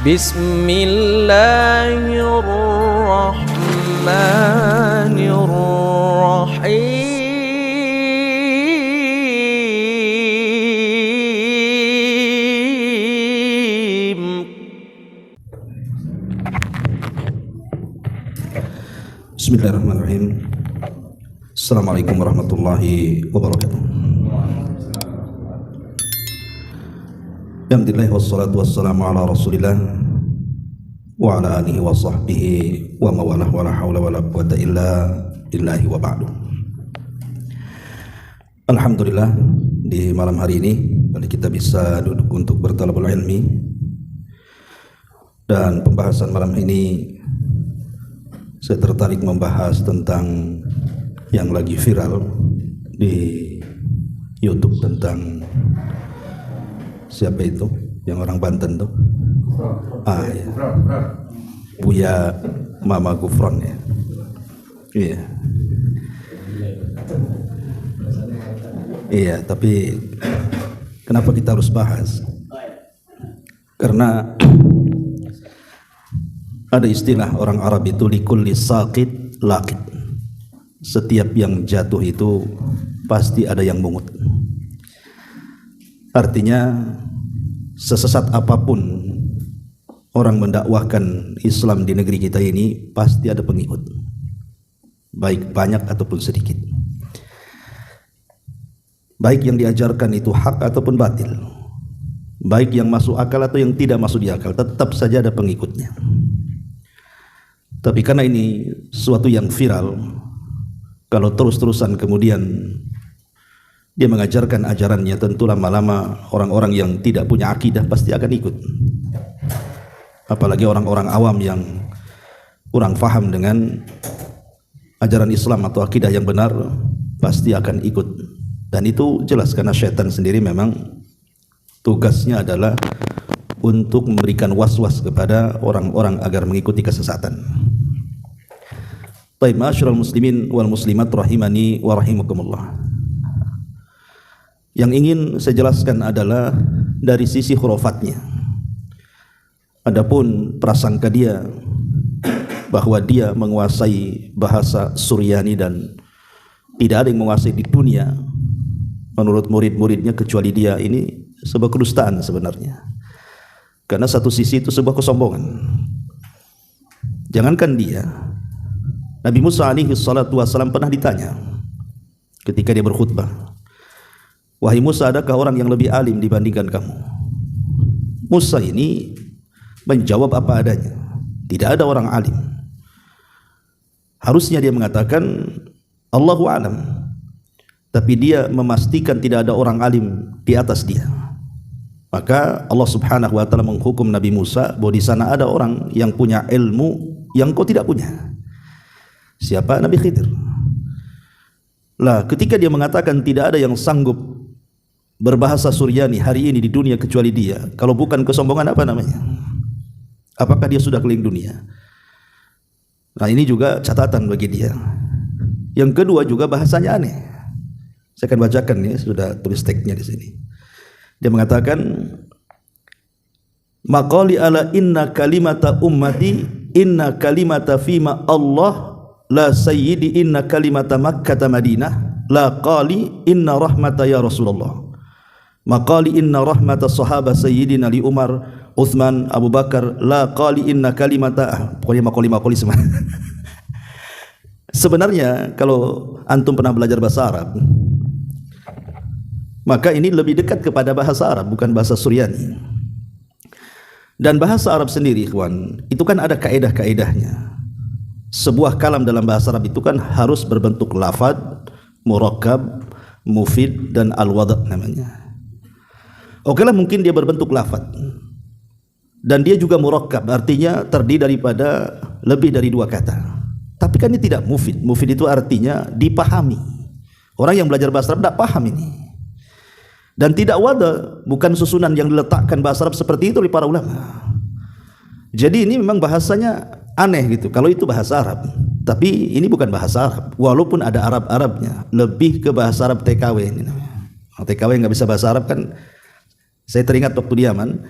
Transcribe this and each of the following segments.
Bismillahirrahmanirrahim. Bismillahirrahmanirrahim. Assalamualaikum warahmatullahi wabarakatuh. Alhamdulillah wassalatu wassalamu ala rasulillah wa ala alihi wa sahbihi wa mawalah wa la hawla wa la quwata illa billahi wa ba'du. Alhamdulillah, di malam hari ini kita bisa duduk untuk bertalabul ilmi, dan pembahasan malam ini saya tertarik membahas tentang yang lagi viral di YouTube tentang siapa itu yang orang Banten tuh, ya. Buya Mama Gufron ya. Iya. Iya, tapi kenapa kita harus bahas? Karena ada istilah orang Arab itu likulli saqit laqit. Setiap yang jatuh itu pasti ada yang mungut. Artinya sesesat apapun orang mendakwahkan Islam di negeri kita ini pasti ada pengikut, baik banyak ataupun sedikit. Baik yang diajarkan itu hak ataupun batil, baik yang masuk akal atau yang tidak masuk di akal, tetap saja ada pengikutnya. Tapi karena ini suatu yang viral, kalau terus-terusan kemudian dia mengajarkan ajarannya, tentu lama-lama orang-orang yang tidak punya akidah pasti akan ikut. Apalagi orang-orang awam yang kurang paham dengan ajaran Islam atau akidah yang benar pasti akan ikut. Dan itu jelas karena syaitan sendiri memang tugasnya adalah untuk memberikan was-was kepada orang-orang agar mengikuti kesesatan. Baik, ma'asyiral muslimin wal muslimat rahimani wa rahimakumullah. Yang ingin saya jelaskan adalah dari sisi hurufatnya. Adapun prasangka dia bahwa dia menguasai bahasa Suryani dan tidak ada yang menguasai di dunia menurut murid-muridnya kecuali dia, ini sebuah kedustaan sebenarnya. Karena satu sisi itu sebuah kesombongan. Jangankan dia, Nabi Musa alaihi salatu wassalam pernah ditanya ketika dia berkhutbah, "Wahai Musa, adakah orang yang lebih alim dibandingkan kamu?" Musa ini menjawab apa adanya. Tidak ada orang alim. Harusnya dia mengatakan Allahu a'lam. Tapi dia memastikan tidak ada orang alim di atas dia. Maka Allah Subhanahu wa taala menghukum Nabi Musa bahwa di sana ada orang yang punya ilmu yang kau tidak punya. Siapa? Nabi Khidir. Lah, ketika dia mengatakan tidak ada yang sanggup berbahasa Suryani hari ini di dunia kecuali dia, kalau bukan kesombongan apa namanya? Apakah dia sudah keliling dunia? Nah, ini juga catatan bagi dia. Yang kedua juga bahasanya aneh. Saya akan bacakan nih, sudah tulis teksnya di sini. Dia mengatakan, "Maqali ala inna kalimata ummati inna kalimata fima Allah la sayyidi inna kalimata Makkah Madinah la qali inna rahmata ya Rasulullah. Maqali inna rahmata sahaba sayyidina li Umar Uthman Abu Bakar la qali inna kalimata," pokoknya makoli semua. Sebenarnya kalau antum pernah belajar bahasa Arab, maka ini lebih dekat kepada bahasa Arab, bukan bahasa Suryani. Dan bahasa Arab sendiri, ikhwan, itu kan ada kaedah-kaedahnya. Sebuah kalam dalam bahasa Arab itu kan harus berbentuk lafad, murakkab, mufid, dan al-wad' namanya. Oke lah, mungkin dia berbentuk lafad. Dan dia juga murakkab, artinya terdiri daripada lebih dari dua kata. Tapi kan ini tidak mufid. Mufid itu artinya dipahami. Orang yang belajar bahasa Arab tidak paham ini. Dan tidak wada, bukan susunan yang diletakkan bahasa Arab seperti itu oleh para ulama. Jadi ini memang bahasanya aneh gitu. Kalau itu bahasa Arab, tapi ini bukan bahasa Arab. Walaupun ada Arab-Arabnya, lebih ke bahasa Arab TKW ini namanya. TKW nggak bisa bahasa Arab kan. Saya teringat waktu di Yaman,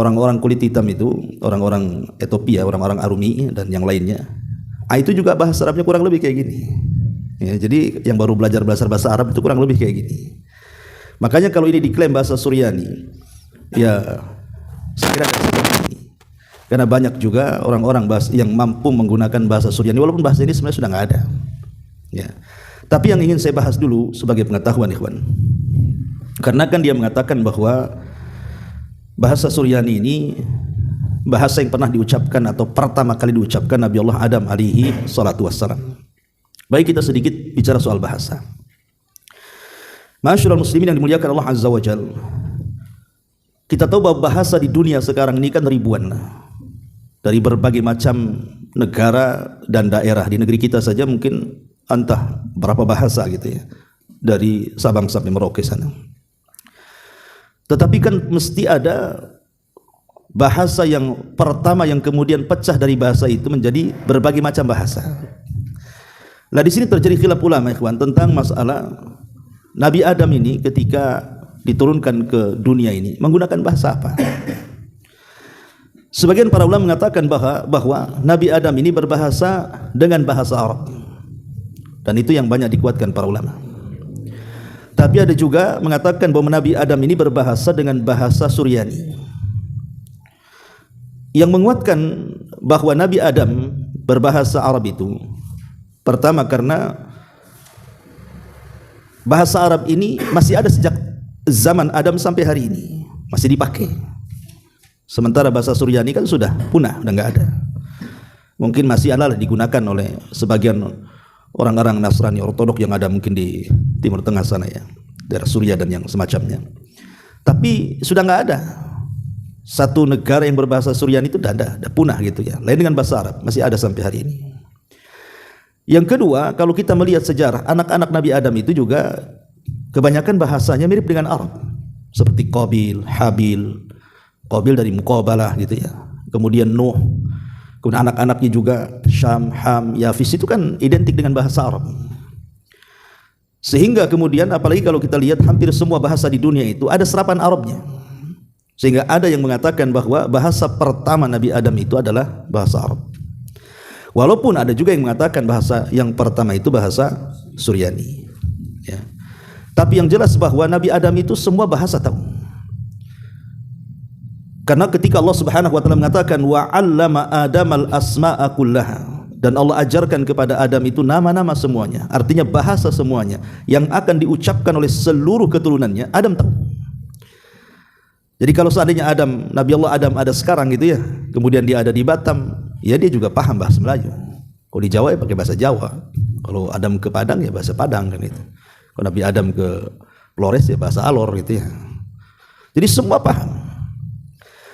orang-orang kulit hitam itu, orang-orang Ethiopia, orang-orang Arumi dan yang lainnya, itu juga bahasa Arabnya kurang lebih kayak gini. Ya, jadi yang baru belajar bahasa Arab itu kurang lebih kayak gini. Makanya kalau ini diklaim bahasa Suryani, ya saya kira seperti ini. Karena banyak juga orang-orang yang mampu menggunakan bahasa Suryani, walaupun bahasa ini sebenarnya sudah nggak ada. Ya. Tapi yang ingin saya bahas dulu sebagai pengetahuan, ikhwan, karena kan dia mengatakan bahwa bahasa Suryani ini bahasa yang pernah diucapkan atau pertama kali diucapkan Nabi Allah Adam alaihi salatu wassalam. Baik, kita sedikit bicara soal bahasa. Ma'asyiral muslimin yang dimuliakan Allah Azza wa Jalla, kita tahu bahwa bahasa di dunia sekarang ini kan ribuan, dari berbagai macam negara dan daerah. Di negeri kita saja mungkin entah berapa bahasa gitu ya, dari Sabang sampai Merauke sana. Tetapi kan mesti ada bahasa yang pertama yang kemudian pecah dari bahasa itu menjadi berbagai macam bahasa. Nah, di sini terjadi khilaf ulama, ikhwan, tentang masalah Nabi Adam ini ketika diturunkan ke dunia ini menggunakan bahasa apa. Sebagian para ulama mengatakan bahwa Nabi Adam ini berbahasa dengan bahasa Arab, dan itu yang banyak dikuatkan para ulama. Tapi ada juga mengatakan bahwa Nabi Adam ini berbahasa dengan bahasa Suryani. Yang menguatkan bahwa Nabi Adam berbahasa Arab itu, pertama karena bahasa Arab ini masih ada sejak zaman Adam sampai hari ini, masih dipakai. Sementara bahasa Suryani kan sudah punah, udah nggak ada. Mungkin masih ada digunakan oleh sebagian orang-orang Nasrani Ortodok yang ada mungkin di Timur Tengah sana ya, daerah Suriah dan yang semacamnya. Tapi sudah nggak ada satu negara yang berbahasa Suryani, itu udah punah gitu ya. Lain dengan bahasa Arab, masih ada sampai hari ini. Yang kedua, kalau kita melihat sejarah anak-anak Nabi Adam itu juga kebanyakan bahasanya mirip dengan Arab, seperti Qabil, Habil. Qabil dari Muqabalah gitu ya. Kemudian Nuh. Kemudian anak-anaknya juga Syam, Ham, Yafis, itu kan identik dengan bahasa Arab. Sehingga kemudian apalagi kalau kita lihat hampir semua bahasa di dunia itu ada serapan Arabnya. Sehingga ada yang mengatakan bahwa bahasa pertama Nabi Adam itu adalah bahasa Arab. Walaupun ada juga yang mengatakan bahasa yang pertama itu bahasa Suryani. Ya. Tapi yang jelas bahwa Nabi Adam itu semua bahasa tahu. Karena ketika Allah Subhanahu wa taala mengatakan wa 'allama Adamal asma'a kullaha, dan Allah ajarkan kepada Adam itu nama-nama semuanya, artinya bahasa semuanya yang akan diucapkan oleh seluruh keturunannya, Adam tahu. Jadi kalau seandainya Nabi Allah Adam ada sekarang gitu ya, kemudian dia ada di Batam, ya dia juga paham bahasa Melayu. Kalau di Jawa ya pakai bahasa Jawa. Kalau Adam ke Padang ya bahasa Padang kan itu. Kalau Nabi Adam ke Flores ya bahasa Alor gitu ya. Jadi semua paham.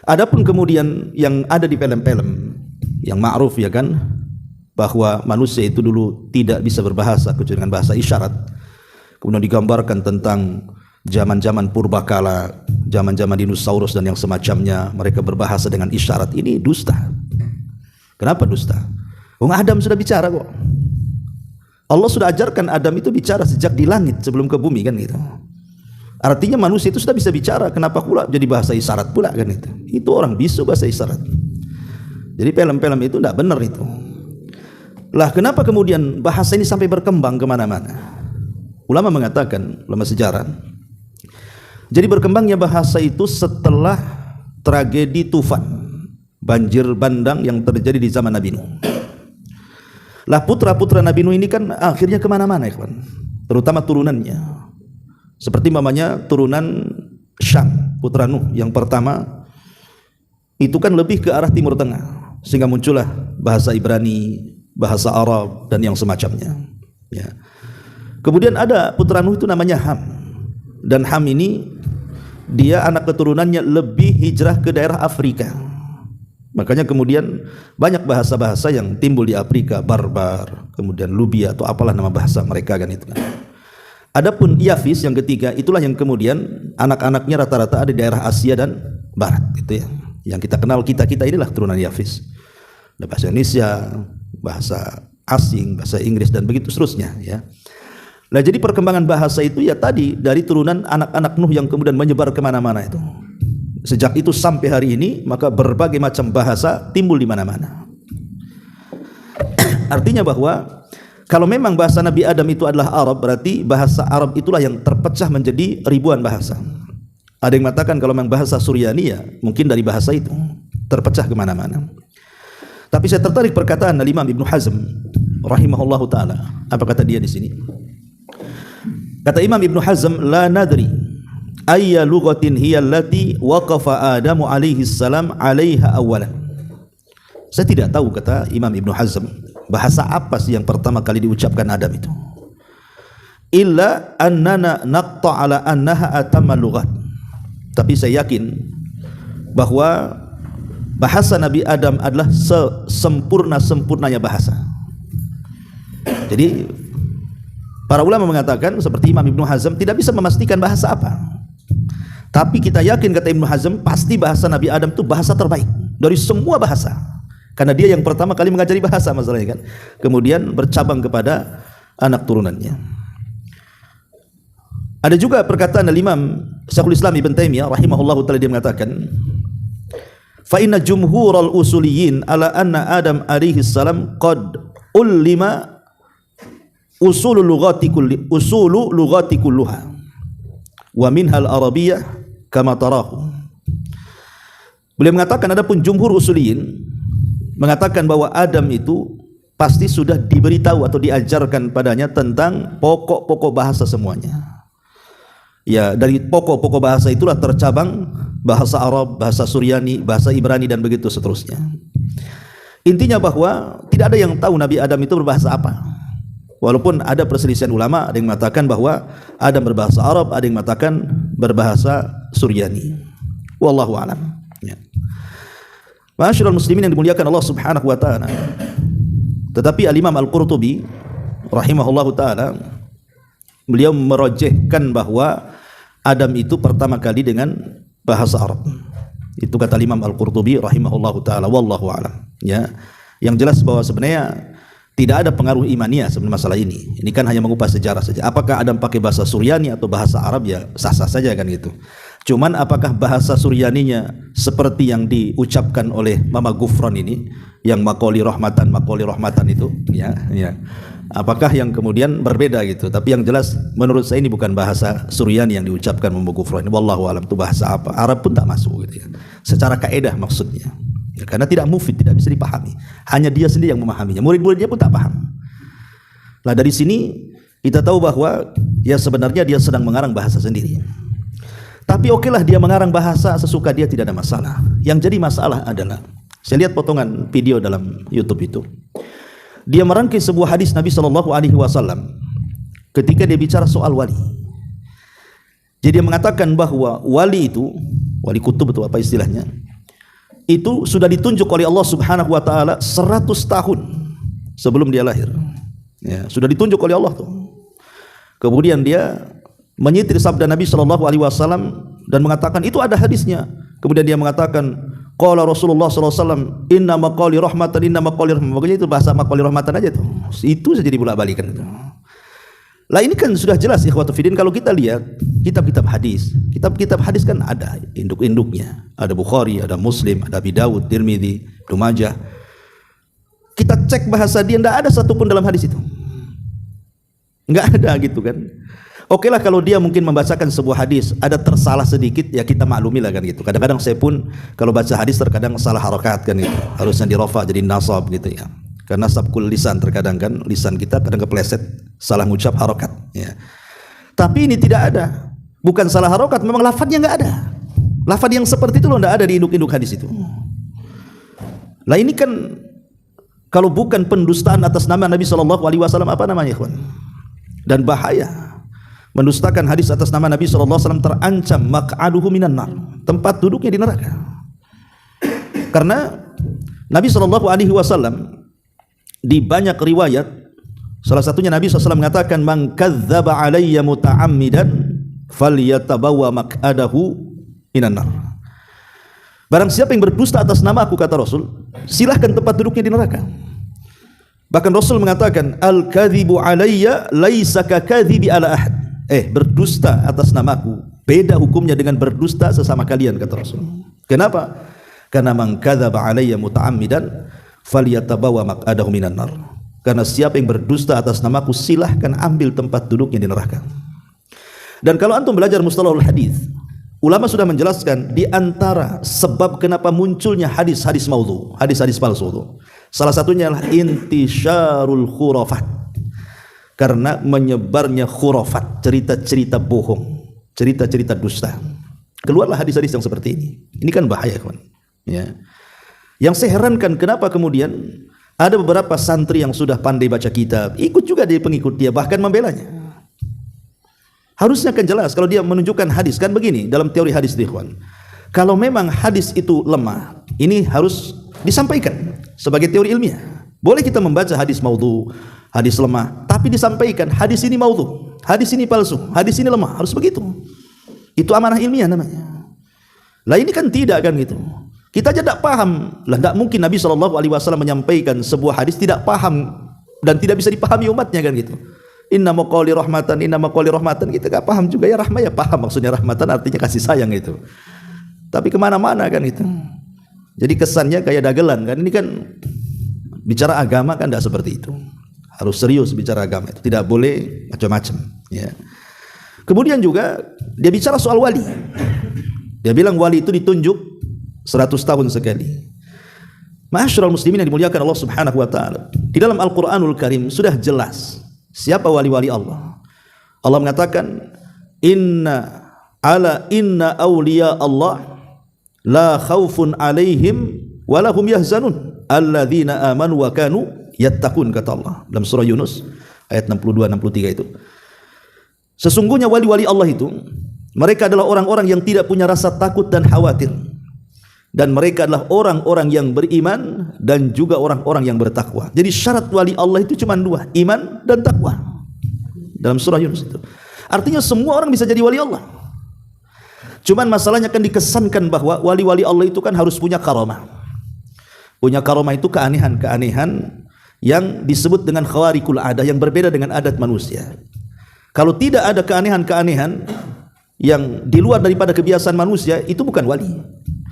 Adapun kemudian yang ada di film-film yang ma'ruf ya kan, bahwa manusia itu dulu tidak bisa berbahasa kecuali dengan bahasa isyarat. Kemudian digambarkan tentang zaman-zaman purbakala, zaman-zaman dinosaurus dan yang semacamnya, mereka berbahasa dengan isyarat. Ini dusta. Kenapa dusta? Adam sudah bicara kok. Allah sudah ajarkan Adam itu bicara sejak di langit sebelum ke bumi kan gitu. Artinya manusia itu sudah bisa bicara, kenapa pula jadi bahasa isyarat pula kan itu? Itu orang bisu bahasa isyarat. Jadi film-film itu tidak benar itu. Lah kenapa kemudian bahasa ini sampai berkembang kemana-mana? Ulama mengatakan, ulama sejarah, jadi berkembangnya bahasa itu setelah tragedi Tufan, banjir bandang yang terjadi di zaman Nabi Nuh. Lah putra-putra Nabi Nuh ini kan akhirnya kemana-mana ya kawan, terutama turunannya. Seperti mamanya turunan Syam, putra Nuh yang pertama itu kan lebih ke arah Timur Tengah, sehingga muncullah bahasa Ibrani, bahasa Arab dan yang semacamnya. Ya. Kemudian ada putra Nuh itu namanya Ham, dan Ham ini dia anak keturunannya lebih hijrah ke daerah Afrika. Makanya kemudian banyak bahasa-bahasa yang timbul di Afrika, Barbar, kemudian Lubia atau apalah nama bahasa mereka kan itu kan. Adapun Yafis yang ketiga, itulah yang kemudian anak-anaknya rata-rata ada di daerah Asia dan Barat gitu ya. Yang kita kenal, kita inilah turunan Yafis. Ada bahasa Indonesia, bahasa asing, bahasa Inggris dan begitu seterusnya ya. Nah, jadi perkembangan bahasa itu ya tadi dari turunan anak-anak Nuh yang kemudian menyebar kemana-mana itu. sejak itu sampai hari ini, maka berbagai macam bahasa timbul di mana-mana. Artinya bahwa kalau memang bahasa Nabi Adam itu adalah Arab, berarti bahasa Arab itulah yang terpecah menjadi ribuan bahasa. Ada yang mengatakan kalau memang bahasa Suryani, ya mungkin dari bahasa itu terpecah kemana-mana. Tapi saya tertarik perkataan Imam Ibnu Hazm rahimahullahu taala. Apa kata dia di sini? Kata Imam Ibnu Hazm, la nadri ayya lughatin hiya allati waqafa Adamu alaihi salam 'alaiha awalan. Saya tidak tahu, kata Imam Ibnu Hazm, bahasa apa sih yang pertama kali diucapkan Adam itu. Illa annana naqta ala annaha atamma lughat. Tapi saya yakin bahwa bahasa Nabi Adam adalah sesempurna-sempurnanya bahasa. Jadi para ulama mengatakan seperti Imam Ibnu Hazm tidak bisa memastikan bahasa apa. Tapi kita yakin, kata Ibnu Hazm, pasti bahasa Nabi Adam itu bahasa terbaik dari semua bahasa. Karena dia yang pertama kali mengajari bahasa masalahnya kan. Kemudian bercabang kepada anak turunannya. Ada juga perkataan Imam Syekhul Islam Ibn Taimiyah rahimahullahu taala, dia mengatakan, fa inna jumhural usuliyin ala anna Adam alaihi salam qad ulima usulu lughati kulluha wa minhal arabiyyah kama tarahu. Beliau mengatakan adapun jumhur usuliyin mengatakan bahwa Adam itu pasti sudah diberitahu atau diajarkan padanya tentang pokok-pokok bahasa semuanya. Ya, dari pokok-pokok bahasa itulah tercabang bahasa Arab, bahasa Suryani, bahasa Ibrani dan begitu seterusnya. Intinya bahwa tidak ada yang tahu Nabi Adam itu berbahasa apa. Walaupun ada perselisihan ulama, ada yang mengatakan bahwa Adam berbahasa Arab, ada yang mengatakan berbahasa Suryani. Wallahu a'lam. Ya. Ma'asyiral muslimin yang dimuliakan Allah Subhanahu wa taala. Tetapi Al-Imam Al-Qurtubi rahimahullahu taala, beliau merojehkan bahwa Adam itu pertama kali dengan bahasa Arab. Itu kata Imam Al-Qurtubi rahimahullahu taala, wallahu a'lam. Ya. Yang jelas bahwa sebenarnya tidak ada pengaruh imaniah sebenarnya masalah ini. Ini kan hanya mengupas sejarah saja. Apakah Adam pakai bahasa Suryani atau bahasa Arab, ya sah-sah saja kan gitu. Cuman apakah bahasa Suryaninya seperti yang diucapkan oleh Mama Gufron ini, yang makoli rahmatan itu, ya. Apakah yang kemudian berbeda gitu. Tapi yang jelas menurut saya ini bukan bahasa Suryani yang diucapkan Mama Gufron ini. Wallahu alam, itu bahasa apa? Arab pun tak masuk gitu ya. Secara kaedah maksudnya. Ya, karena tidak mufid, tidak bisa dipahami. Hanya dia sendiri yang memahaminya. Murid-muridnya pun tak paham. Nah, dari sini kita tahu bahwa ya sebenarnya dia sedang mengarang bahasa sendiri. Tapi okelah dia mengarang bahasa sesuka dia, tidak ada masalah. Yang jadi masalah adalah, saya lihat potongan video dalam YouTube itu, dia merangkai sebuah hadis Nabi SAW ketika dia bicara soal wali. Jadi dia mengatakan bahwa wali itu, wali kutub itu apa istilahnya, itu sudah ditunjuk oleh Allah Subhanahu wa taala 100 tahun sebelum dia lahir. Ya, sudah ditunjuk oleh Allah tuh. Kemudian dia menyitir sabda Nabi sallallahu alaihi wasallam dan mengatakan itu ada hadisnya. Kemudian dia mengatakan qala Rasulullah sallallahu alaihi wasallam inna maqali rahmatan inna maqali rahmatan. Pokoknya itu bahasa maqali rahmatan aja tuh. Itu saja dibolak-balikan itu. Lah ini kan sudah jelas ikhwatu fiddin, kalau kita lihat kitab-kitab hadis. Kitab-kitab hadis kan ada induk-induknya. Ada Bukhari, ada Muslim, ada Abi Dawud, Tirmidzi, Ibnu Majah. Kita cek bahasa dia, tidak ada satupun dalam hadis itu. Enggak ada gitu kan. Oke lah kalau dia mungkin membacakan sebuah hadis ada tersalah sedikit, ya kita maklumi lah kan gitu. Kadang-kadang saya pun kalau baca hadis terkadang salah harokat kan gitu. Harusnya dirofa jadi nasab gitu ya. Karena sabkul lisan, terkadang kan lisan kita kadang kepleset, salah ngucap harokat ya. Tapi ini tidak ada, bukan salah harokat, memang lafadznya nggak ada. Lafadz yang seperti itu loh nggak ada di induk-induk hadis itu. Lah ini kan kalau bukan pendustaan atas nama Nabi SAW, apa namanya ikhwan? Dan bahaya. Mendustakan hadis atas nama Nabi SAW terancam maq'aduhu minan nar, tempat duduknya di neraka. Karena Nabi SAW di banyak riwayat, salah satunya Nabi SAW mengatakan man kadzdzaba alayya muta'ammidan falyatabawwa maq'adahu minan nar. Barang siapa yang berdusta atas nama aku, kata Rasul, silahkan tempat duduknya di neraka. Bahkan Rasul mengatakan al-kadzibu alayya laisa kadzibi ala ahad. Berdusta atas namaku beda hukumnya dengan berdusta sesama kalian, kata Rasul. Kenapa? Karena man kadzaba alayya muta'ammidan falyatabawa maq'adahu minan nar. Karena siapa yang berdusta atas namaku, silahkan ambil tempat duduknya di neraka. Dan kalau antum belajar mustalahul hadis, ulama sudah menjelaskan di antara sebab kenapa munculnya hadis-hadis maudhu, hadis-hadis palsu itu, salah satunya adalah intisyarul khurafat. Karena menyebarnya khurafat, cerita-cerita bohong, cerita-cerita dusta. Keluarlah hadis-hadis yang seperti ini. Ini kan bahaya, kawan. Ya. Yang saya herankan, kenapa kemudian ada beberapa santri yang sudah pandai baca kitab, ikut juga dia pengikut dia, bahkan membelanya. Harusnya kan jelas kalau dia menunjukkan hadis, kan begini dalam teori hadis, ikhwan. Kalau memang hadis itu lemah, ini harus disampaikan sebagai teori ilmiah. Boleh kita membaca hadis maudhu, hadis lemah, tapi disampaikan hadis ini maudhu, hadis ini palsu, hadis ini lemah, harus begitu. Itu amanah ilmiah namanya. Lah ini kan tidak kan gitu. Kita aja tidak paham. Lah tidak mungkin Nabi SAW menyampaikan sebuah hadis tidak paham dan tidak bisa dipahami umatnya kan gitu. Inna maqali rahmatan, inna maqali rahmatan, kita enggak paham juga ya. Rahmah ya paham, maksudnya rahmatan artinya kasih sayang itu. Tapi kemana-mana kan itu. Jadi kesannya kayak dagelan kan. Ini kan bicara agama kan tidak seperti itu. Harus serius bicara agama itu, tidak boleh macam-macam ya. Kemudian juga dia bicara soal wali. Dia bilang wali itu ditunjuk 100 tahun sekali. Ma'asyiral muslimin yang dimuliakan Allah Subhanahu wa taala. Di dalam Al-Qur'anul Karim sudah jelas siapa wali-wali Allah. Allah mengatakan inna awliya Allah la khaufun alaihim wa lahum yahzanun alladzina amanu wa kanu yattaqun, kata Allah dalam surah Yunus ayat 62-63 itu. Sesungguhnya wali-wali Allah itu mereka adalah orang-orang yang tidak punya rasa takut dan khawatir, dan mereka adalah orang-orang yang beriman dan juga orang-orang yang bertakwa. Jadi syarat wali Allah itu cuma dua, iman dan takwa, dalam surah Yunus itu. Artinya semua orang bisa jadi wali Allah. Cuman masalahnya kan dikesankan bahwa wali-wali Allah itu kan harus punya karamah. Punya karamah itu keanehan-keanehan yang disebut dengan khawarikul adah, yang berbeda dengan adat manusia. Kalau tidak ada keanehan-keanehan yang di luar daripada kebiasaan manusia, itu bukan wali.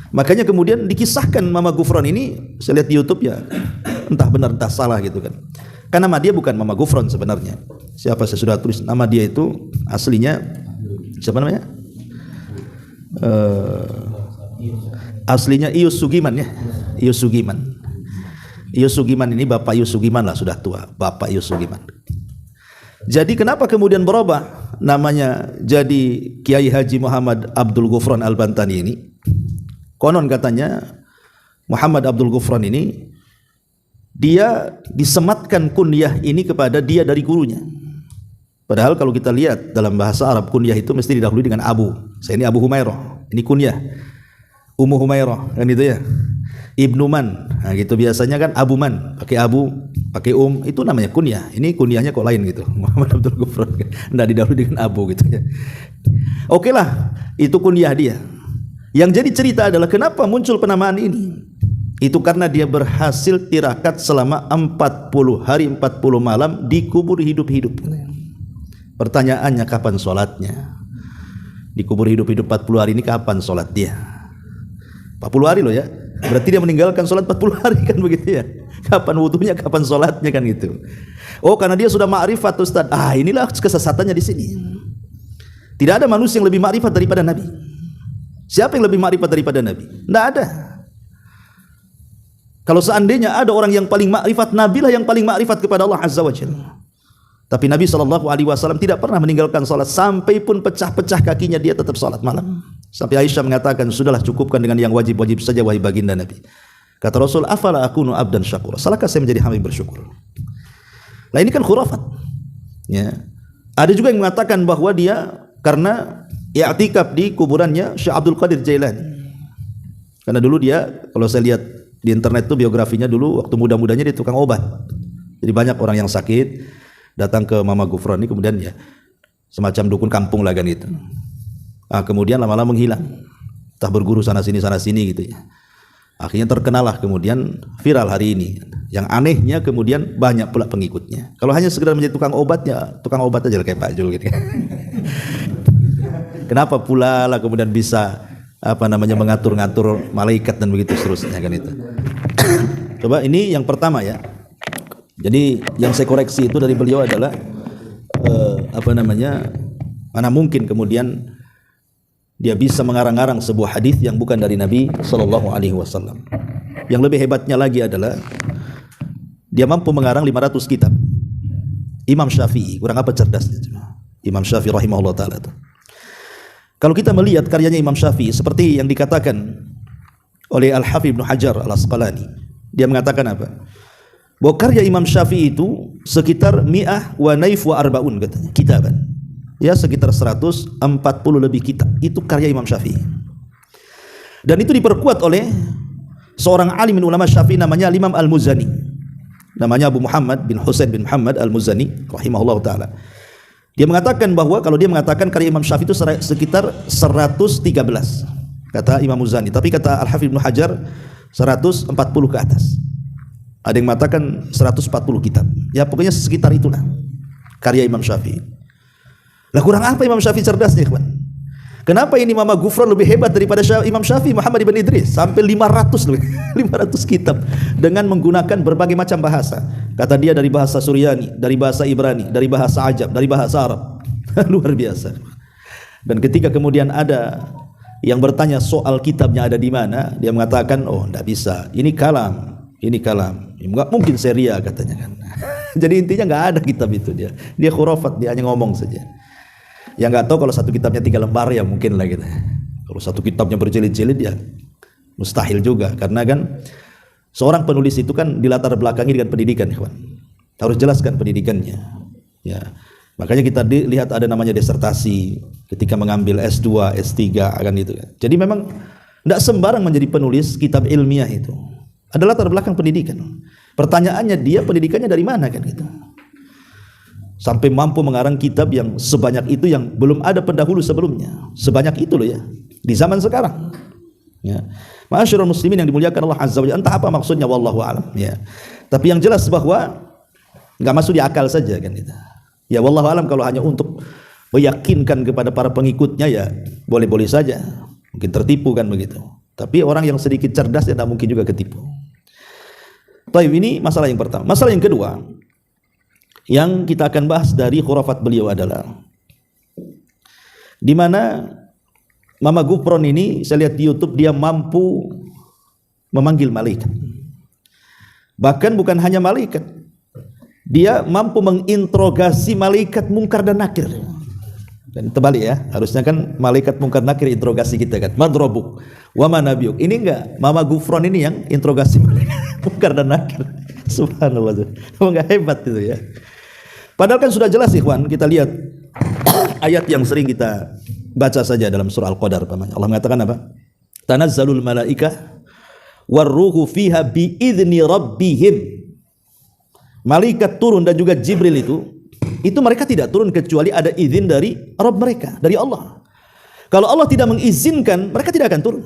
Makanya kemudian dikisahkan Mama Gufron ini, saya lihat di YouTube ya, entah benar entah salah gitu kan. Karena nama dia bukan Mama Gufron sebenarnya. Siapa, saya sudah tulis nama dia itu aslinya siapa namanya? Aslinya Ius Sugiman ya. Ius Sugiman. Ius Sugiman ini Bapak Ius Sugiman lah, sudah tua, Bapak Ius Sugiman. Jadi kenapa kemudian berubah namanya jadi Kiai Haji Muhammad Abdul Ghufran Al-Bantani ini? Konon katanya Muhammad Abdul Ghufran ini dia disematkan kunyah ini kepada dia dari gurunya. Padahal kalau kita lihat dalam bahasa Arab kunyah itu mesti didahului dengan Abu. Saya ini Abu Humairah, ini kunyah. Ummu Humairah kan itu ya. Ibnu Man, nah gitu biasanya kan Abu Man, pakai Abu, pakai itu namanya kunyah. Ini kunyahnya kok lain gitu. Muhammad Abdul Ghufran, enggak didahului dengan Abu gitu ya. Oke lah, itu kunyah dia. Yang jadi cerita adalah kenapa muncul penamaan ini? Itu karena dia berhasil tirakat selama 40 hari 40 malam dikubur hidup-hidup. Pertanyaannya kapan sholatnya? Dikubur hidup-hidup 40 hari ini kapan sholat dia? 40 hari loh ya. Berarti dia meninggalkan sholat 40 hari kan begitu ya. Kapan wudunya, kapan sholatnya kan gitu. Oh, karena dia sudah ma'rifat Ustaz. Inilah kesesatannya di sini. Tidak ada manusia yang lebih ma'rifat daripada Nabi. Siapa yang lebih ma'rifat daripada Nabi? Tidak ada. Kalau seandainya ada orang yang paling ma'rifat, Nabi lah yang paling ma'rifat kepada Allah Azza wa Jalla. Tapi Nabi SAW tidak pernah meninggalkan salat, sampai pun pecah-pecah kakinya dia tetap salat malam. Sampai Aisyah mengatakan, sudahlah cukupkan dengan yang wajib-wajib saja wahai baginda Nabi. Kata Rasul, afala akunu abdan syakura, salahkah saya menjadi hamba yang bersyukur? Nah ini kan khurafat ya. Ada juga yang mengatakan bahwa dia karena i'tikaf di kuburannya Syekh Abdul Qadir Jailani. Karena dulu dia, kalau saya lihat di internet tuh biografinya, dulu waktu muda-mudanya dia tukang obat. Jadi banyak orang yang sakit datang ke Mama Gufron ini, kemudian ya semacam dukun kampung lah kan itu. Kemudian lama-lama menghilang, entah berguru sana sini gitu ya. Akhirnya terkenal lah, kemudian viral hari ini. Yang anehnya kemudian banyak pula pengikutnya. Kalau hanya sekedar menjadi tukang obat, ya tukang obat aja kayak Pak Jul gitu. Kenapa pula lah kemudian bisa mengatur-ngatur malaikat dan begitu seterusnya kan itu. Coba ini yang pertama ya. Jadi yang saya koreksi itu dari beliau adalah mana mungkin kemudian dia bisa mengarang-arang sebuah hadis yang bukan dari Nabi sallallahu alaihi wasallam. Yang lebih hebatnya lagi adalah dia mampu mengarang 500 kitab. Imam Syafi'i, kurang apa cerdasnya? Imam Syafi'i rahimahullah taala itu. Kalau kita melihat karyanya Imam Syafi'i seperti yang dikatakan oleh Al-Hafidz Ibnu Hajar Al-Asqalani, dia mengatakan apa? Bahwa karya Imam Syafi'i itu sekitar mi'ah wa naif wa arbaun katanya, kitaban. Ya sekitar 140 lebih kitab. Itu karya Imam Syafi'i. Dan itu diperkuat oleh seorang alim ulama Syafi'i namanya Imam Al-Muzani. Namanya Abu Muhammad bin Husain bin Muhammad Al-Muzani rahimahullah taala. Dia mengatakan bahwa kalau dia mengatakan karya Imam Syafi'i itu sekitar 113 kata Imam Muzani, tapi kata Al-Hafidz Ibnu Hajar 140 ke atas. Ada yang mengatakan 140 kitab. Ya pokoknya sekitar itulah karya Imam Syafi'i. Lah kurang apa Imam Syafi'i cerdasnya, kawan? Kenapa ini Mama Ghufran lebih hebat daripada Imam Syafi'i Muhammad ibn Idris sampai 500 kitab dengan menggunakan berbagai macam bahasa. Kata dia dari bahasa Suryani, dari bahasa Ibrani, dari bahasa Ajam, dari bahasa Arab. Luar biasa. Dan ketika kemudian ada yang bertanya soal kitabnya ada di mana, dia mengatakan, "Oh, enggak bisa. Ini kalam. Enggak mungkin seria," katanya kan. Jadi intinya enggak ada kitab itu dia. Dia khurafat, dia hanya ngomong saja. Yang nggak tahu kalau satu kitabnya 3 lembar ya mungkin lah gitu. Kalau satu kitabnya berjilid-jilid ya mustahil juga, karena kan seorang penulis itu kan dilatar belakangi dengan pendidikan, kawan. Harus jelaskan pendidikannya. Ya, makanya kita lihat ada namanya disertasi ketika mengambil S2, S3 akan itu. Jadi memang tidak sembarang menjadi penulis kitab ilmiah itu. Ada latar belakang pendidikan. Pertanyaannya dia pendidikannya dari mana kan gitu. Sampai mampu mengarang kitab yang sebanyak itu yang belum ada pendahulu sebelumnya. Sebanyak itu loh ya di zaman sekarang. Ya. Ma'asyiral muslimin yang dimuliakan Allah Azza wa Jalla, entah apa maksudnya wallahu alam ya. Tapi yang jelas bahwa enggak masuk di akal saja kan itu. Ya wallahu alam kalau hanya untuk meyakinkan kepada para pengikutnya ya boleh-boleh saja. Mungkin tertipu kan begitu. Tapi orang yang sedikit cerdas ya tidak mungkin juga ketipu. Baik, ini masalah yang pertama. Masalah yang kedua yang kita akan bahas dari khurafat beliau adalah di mana Mama Ghufran ini saya lihat di YouTube dia mampu memanggil malaikat. Bahkan bukan hanya malaikat, dia mampu menginterogasi malaikat mungkar dan nakir. Dan terbalik ya, harusnya kan malaikat mungkar nakir interogasi kita kan. Madrobuk wa manabiuk. Ini enggak, Mama Ghufran ini yang interogasi malaikat mungkar dan nakir. Subhanallah. Enggak hebat itu ya. Padahal kan sudah jelas ikhwan, kita lihat ayat yang sering kita baca saja dalam surah Al-Qadar. Allah mengatakan apa? Tanazzalul malaikah warruhu fiha biizni rabbihim. Malaikat turun dan juga Jibril itu mereka tidak turun kecuali ada izin dari Rabb mereka, dari Allah. Kalau Allah tidak mengizinkan, mereka tidak akan turun.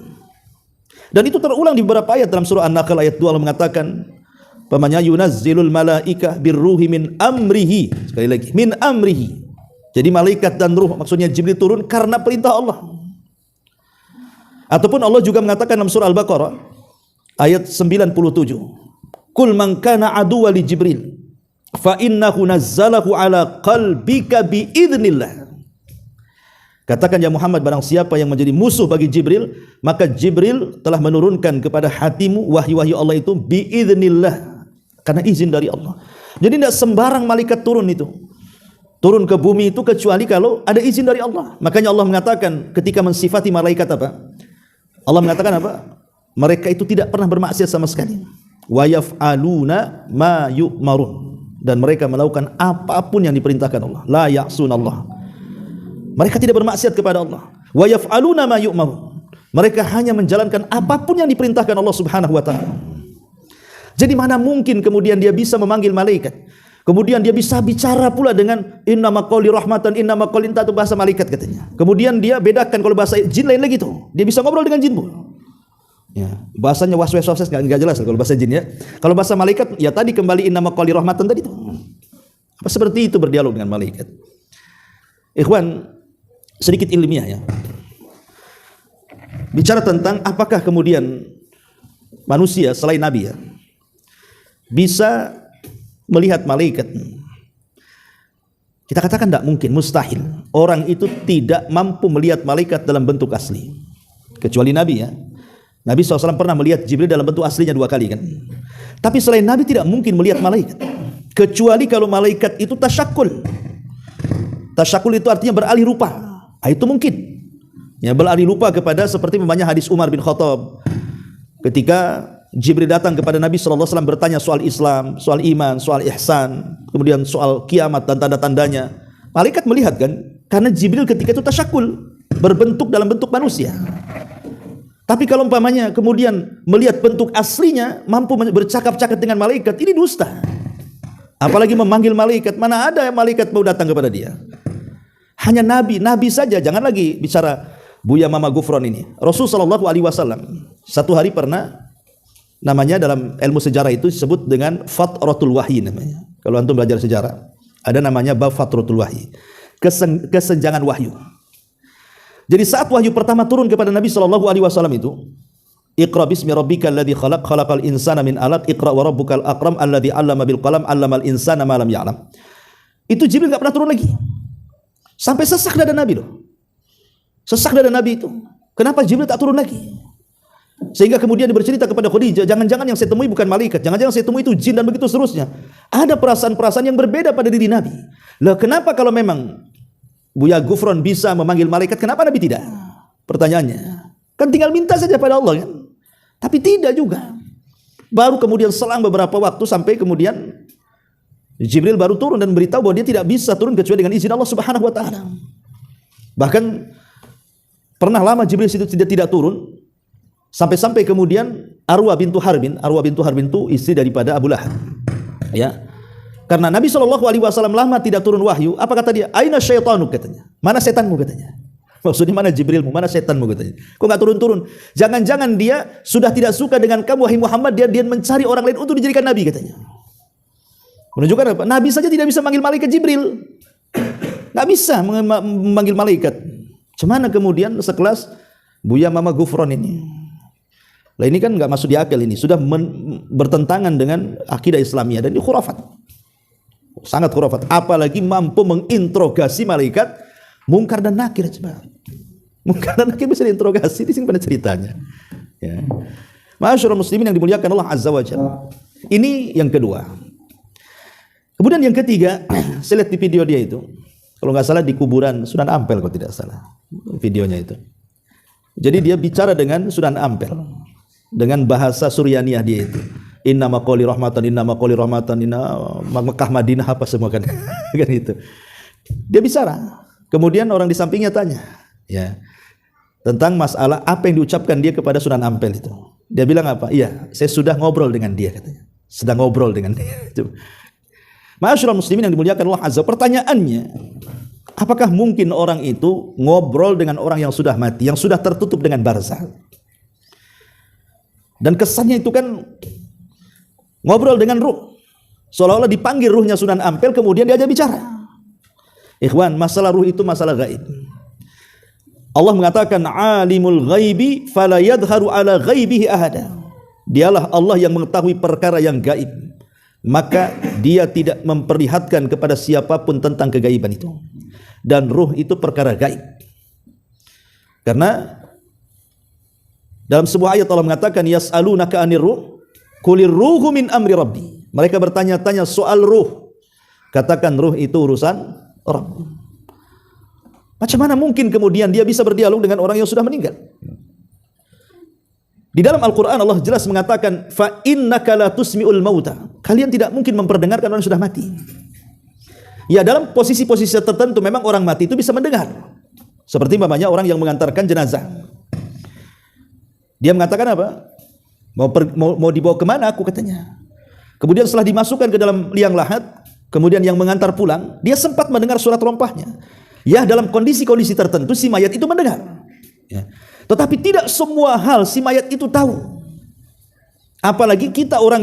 Dan itu terulang di beberapa ayat dalam surah An-Nahl ayat 2 Allah mengatakan pamanya yunazzilul malaikah birruhi min amrihi. Sekali lagi, min amrihi. Jadi malaikat dan ruh maksudnya Jibril turun karena perintah Allah. Ataupun Allah juga mengatakan dalam surah Al-Baqarah ayat 97. Qul man kana aduwwa li Jibril fa innahu nazzalahu ala qalbika bi idznillah. Katakan ya Muhammad, barang siapa yang menjadi musuh bagi Jibril, maka Jibril telah menurunkan kepada hatimu wahyu-wahyu Allah itu bi idznillah, karena izin dari Allah. Jadi tidak sembarang malaikat turun ke bumi itu kecuali kalau ada izin dari Allah. Makanya Allah mengatakan ketika mensifati malaikat apa? Allah mengatakan apa? Mereka itu tidak pernah bermaksiat sama sekali. Wa yaf'aluna ma yu'marun, dan mereka melakukan apapun yang diperintahkan Allah. La ya'sunallah. Mereka tidak bermaksiat kepada Allah. Wa yaf'aluna ma yu'marun. Mereka hanya menjalankan apapun yang diperintahkan Allah Subhanahu wa taala. Jadi mana mungkin kemudian dia bisa memanggil malaikat? Kemudian dia bisa bicara pula dengan innama qawli rahmatan innama qawli itu bahasa malaikat katanya. Kemudian dia bedakan kalau bahasa jin lain lagi tuh. Dia bisa ngobrol dengan jin pun. Ya, bahasanya waswas enggak jelas kalau bahasa jin ya. Kalau bahasa malaikat ya tadi kembali innama qawli rahmatan tadi tuh. Apa seperti itu berdialog dengan malaikat. Ikhwan, sedikit ilmiah ya. bicara tentang apakah kemudian manusia selain Nabi ya bisa melihat malaikat. Kita katakan tidak mungkin, mustahil. Orang itu tidak mampu melihat malaikat dalam bentuk asli, kecuali Nabi ya. Nabi SAW pernah melihat Jibril dalam bentuk aslinya 2 kali kan. Tapi selain Nabi tidak mungkin melihat malaikat, kecuali kalau malaikat itu tasyakul. Tasyakul itu artinya beralih rupa. Itu mungkin. Ya, beralih rupa kepada seperti memangnya hadis Umar bin Khattab ketika Jibril datang kepada Nabi SAW bertanya soal Islam, soal iman, soal ihsan, kemudian soal kiamat dan tanda-tandanya. Malaikat melihat kan, karena Jibril ketika itu tasyakul, berbentuk dalam bentuk manusia. Tapi kalau umpamanya kemudian melihat bentuk aslinya, mampu bercakap-cakap dengan malaikat, ini dusta. Apalagi memanggil malaikat, mana ada malaikat mau datang kepada dia. Hanya Nabi saja, jangan lagi bicara Buya Mama Gufron ini. Rasulullah SAW satu hari pernah, namanya dalam ilmu sejarah itu disebut dengan fatratul wahyi namanya. Kalau antum belajar sejarah, ada namanya bab fatratul wahyi, kesenjangan wahyu. Jadi saat wahyu pertama turun kepada Nabi SAW itu, Iqra bismi rabbikal ladzi khalaq, khalaqal insana min 'alaq, Iqra wa rabbukal akram alladzi 'allama bil qalam, 'allamal insana ma lam ya'lam. Itu Jibril enggak pernah turun lagi. Sampai sesak dada Nabi loh. Sesak dada Nabi itu. Kenapa Jibril tak turun lagi? Sehingga kemudian dia bercerita kepada Khadijah, jangan-jangan yang saya temui bukan malaikat, jangan-jangan saya temui itu jin dan begitu seterusnya. Ada perasaan-perasaan yang berbeda pada diri Nabi. Lah kenapa kalau memang Buya Gufron bisa memanggil malaikat, kenapa Nabi tidak? Pertanyaannya. Kan tinggal minta saja pada Allah kan. Tapi tidak juga. Baru kemudian selang beberapa waktu sampai kemudian Jibril baru turun dan beritahu bahwa dia tidak bisa turun kecuali dengan izin Allah Subhanahu wa taala. Bahkan pernah lama Jibril itu tidak turun. Sampai-sampai kemudian Arwah bintu Harbin itu istri daripada Abu Lahab. Ya. Karena Nabi SAW lama tidak turun wahyu, apa kata dia? Aina syaitanu katanya. Mana setanmu katanya? Maksudnya mana Jibrilmu, mana setanmu katanya. Kok enggak turun-turun? Jangan-jangan dia sudah tidak suka dengan kamu wahai Muhammad, dia mencari orang lain untuk dijadikan nabi katanya. Menunjukkan apa? Nabi saja tidak bisa manggil malaikat Jibril. Enggak bisa memanggil malaikat. Cuman kemudian sekelas Buya Mama Gufron ini. Lah ini kan enggak masuk di akal ini, sudah bertentangan dengan akidah Islamiyah dan ini khurafat. Sangat khurafat, apalagi mampu menginterogasi malaikat Munkar dan Nakir coba. Munkar dan Nakir bisa diinterogasi, di sini pada ceritanya. Ya. Ma'asyiral muslimin yang dimuliakan Allah Azza wa Jalla. Ini yang kedua. Kemudian yang ketiga, saya lihat di video dia itu, kalau nggak salah di kuburan Sunan Ampel kalau tidak salah videonya itu. Jadi dia bicara dengan Sunan Ampel dengan bahasa Suryaniyah dia itu. Inna maqali rahmatan, inna maqali rahmatan, inna Mekah Madinah apa semua kan. Kan itu. Dia bicara. Kemudian orang di sampingnya tanya, ya, tentang masalah apa yang diucapkan dia kepada Sunan Ampel itu. Dia bilang apa? Iya, saya sudah ngobrol dengan dia katanya. Sedang ngobrol dengan dia. Ma'asyiral muslimin yang dimuliakan Allah Azza. Pertanyaannya, apakah mungkin orang itu ngobrol dengan orang yang sudah mati, yang sudah tertutup dengan barzakh? Dan kesannya itu kan ngobrol dengan ruh, seolah-olah dipanggil ruhnya Sunan Ampel, kemudian diajak bicara. Ikhwan, masalah ruh itu masalah gaib. Allah mengatakan alimul ghaibi fala yadharu ala ghaibihi ahada. Dialah Allah yang mengetahui perkara yang gaib, maka dia tidak memperlihatkan kepada siapapun tentang kegaiban itu. Dan ruh itu perkara gaib. Karena dalam sebuah ayat Allah mengatakan yas'alunaka 'anir ruh qulir ruhu min amri rabbi. Mereka bertanya-tanya soal ruh. Katakan ruh itu urusan Rabb. Macam mana mungkin kemudian dia bisa berdialog dengan orang yang sudah meninggal? Di dalam Al-Quran Allah jelas mengatakan fa innaka la tusmi'ul mauta. Kalian tidak mungkin memperdengarkan orang yang sudah mati. Ya, dalam posisi-posisi tertentu memang orang mati itu bisa mendengar. Seperti namanya orang yang mengantarkan jenazah. Dia mengatakan apa? Mau dibawa kemana aku katanya. Kemudian setelah dimasukkan ke dalam liang lahat, kemudian yang mengantar pulang, dia sempat mendengar surat rompahnya. Ya, dalam kondisi-kondisi tertentu si mayat itu mendengar. Ya. Tetapi tidak semua hal si mayat itu tahu. Apalagi kita orang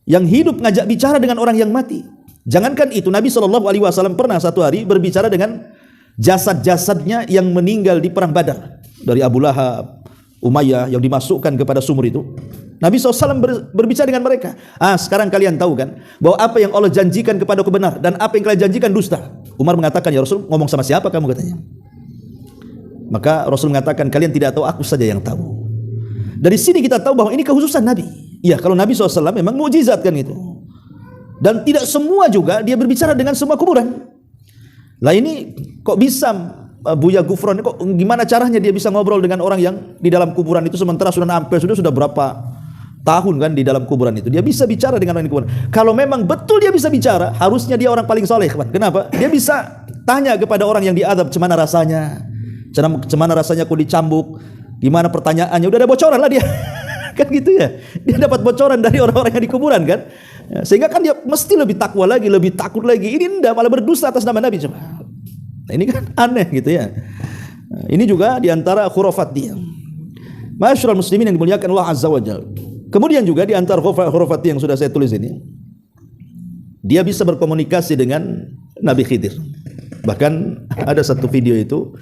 yang hidup ngajak bicara dengan orang yang mati. Jangankan itu, Nabi SAW pernah satu hari berbicara dengan jasad-jasadnya yang meninggal di perang Badar. dari Abu Lahab, Umayyah yang dimasukkan kepada sumur itu, Nabi SAW berbicara dengan mereka. Sekarang kalian tahu kan bahwa apa yang Allah janjikan kepadaku benar dan apa yang kalian janjikan dusta. Umar mengatakan, ya Rasul, ngomong sama siapa kamu, katanya. Maka Rasul mengatakan, kalian tidak tahu, aku saja yang tahu. Dari sini kita tahu bahwa ini kekhususan Nabi. Ya, kalau Nabi SAW memang mukjizat kan itu. Dan tidak semua juga dia berbicara dengan semua kuburan. Lah ini kok bisa Buya Gufron, kok gimana caranya dia bisa ngobrol dengan orang yang di dalam kuburan itu sementara sudah berapa tahun kan di dalam kuburan itu. Dia bisa bicara dengan orang di kuburan. Kalau memang betul dia bisa bicara, harusnya dia orang paling soleh, kan? Kenapa? Dia bisa tanya kepada orang yang diadab, gimana rasanya? Gimana rasanya aku dicambuk? Gimana pertanyaannya? Udah ada bocoran lah dia. Kan gitu ya. Dia dapat bocoran dari orang-orang yang di kuburan kan. Ya, sehingga kan dia mesti lebih takwa lagi, lebih takut lagi. Ini enggak, malah berdusta atas nama Nabi coba. Nah, ini kan aneh gitu ya. Nah, ini juga diantara khurafat dia. Masyarul muslimin yang dimuliakan Allah Azza wa Jalla. Kemudian juga diantara khurafat yang sudah saya tulis ini, dia bisa berkomunikasi dengan Nabi Khidir. Bahkan ada satu video itu,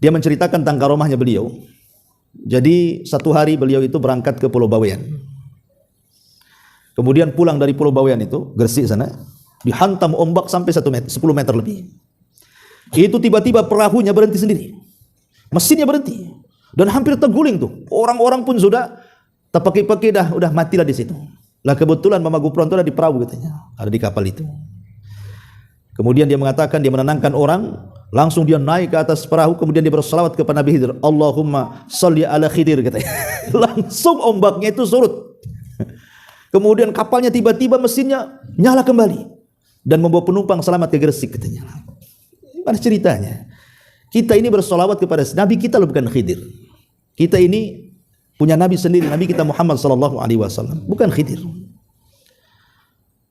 dia menceritakan tentang karomahnya beliau. Jadi satu hari beliau itu berangkat ke Pulau Bawean. Kemudian pulang dari Pulau Bawean itu, Gresik sana, dihantam ombak sampai 10 meter lebih. Itu tiba-tiba perahunya berhenti sendiri. Mesinnya berhenti. Dan hampir terguling tuh. Orang-orang pun sudah terpaki-paki udah matilah di situ. Lah kebetulan Mama Gufron itu ada di perahu katanya, ada di kapal itu. Kemudian dia mengatakan, dia menenangkan orang, langsung dia naik ke atas perahu, kemudian dia berselawat kepada Nabi Khidir, Allahumma sholli ala Khidir, katanya. Langsung ombaknya itu surut. Kemudian kapalnya tiba-tiba mesinnya nyala kembali dan membawa penumpang selamat ke Gresik, katanya. Gimana ceritanya? Kita ini berselawat kepada Nabi kita, loh, bukan Khidir. Kita ini punya Nabi sendiri, Nabi kita Muhammad sallallahu alaihi wasallam, bukan Khidir.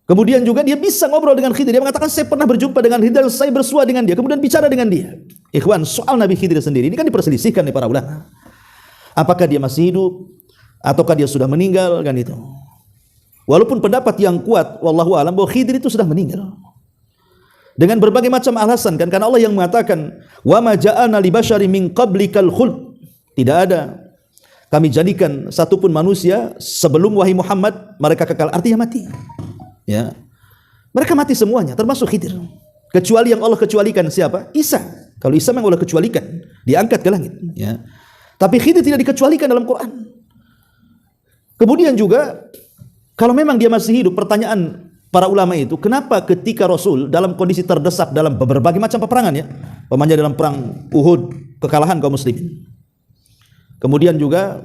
Kemudian juga dia bisa ngobrol dengan Khidir. Dia mengatakan, saya pernah berjumpa dengan Khidir, saya bersua dengan dia, kemudian bicara dengan dia. Ikhwan, soal Nabi Khidir sendiri ini kan diperselisihkan oleh para ulama. Apakah dia masih hidup ataukah dia sudah meninggal, kan itu. Walaupun pendapat yang kuat wallahu alam bahwa Khidir itu sudah meninggal. Dengan berbagai macam alasan kan, karena Allah yang mengatakan, wa ma ja'alna li basyari min qablikal khuld. Tidak ada kami jadikan satupun manusia sebelum wahai Muhammad mereka kekal, artinya mati. Ya, mereka mati semuanya, termasuk Khidir. Kecuali yang Allah kecualikan siapa? Isa. Kalau Isa memang Allah kecualikan, diangkat ke langit. Ya. Tapi Khidir tidak dikecualikan dalam Quran. Kemudian juga, kalau memang dia masih hidup, pertanyaan para ulama itu, kenapa ketika Rasul dalam kondisi terdesak dalam berbagai macam peperangan, ya, umpamanya dalam perang Uhud, kekalahan kaum muslimin. Kemudian juga